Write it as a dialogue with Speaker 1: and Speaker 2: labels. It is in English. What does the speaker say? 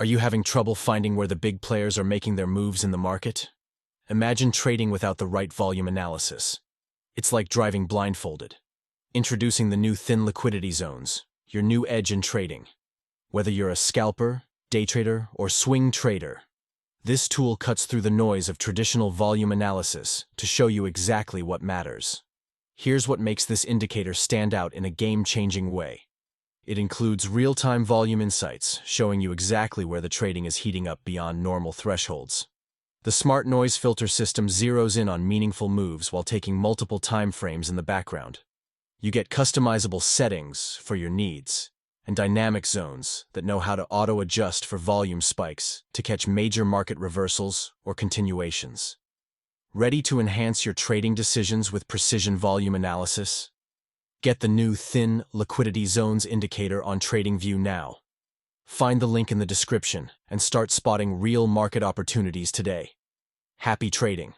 Speaker 1: Are you having trouble finding where the big players are making their moves in the market? Imagine trading without the right volume analysis. It's like driving blindfolded. Introducing the new Thin Liquidity Zones, your new edge in trading. Whether you're a scalper, day trader, or swing trader, this tool cuts through the noise of traditional volume analysis to show you exactly what matters. Here's what makes this indicator stand out in a game-changing way. It includes real-time volume insights, showing you exactly where the trading is heating up beyond normal thresholds. The smart noise filter system zeroes in on meaningful moves while taking multiple time frames in the background. You get customizable settings for your needs, and dynamic zones that know how to auto-adjust for volume spikes to catch major market reversals or continuations. Ready to enhance your trading decisions with precision volume analysis? Get the new Thin Liquidity Zones indicator on TradingView now. Find the link in the description and start spotting real market opportunities today. Happy trading!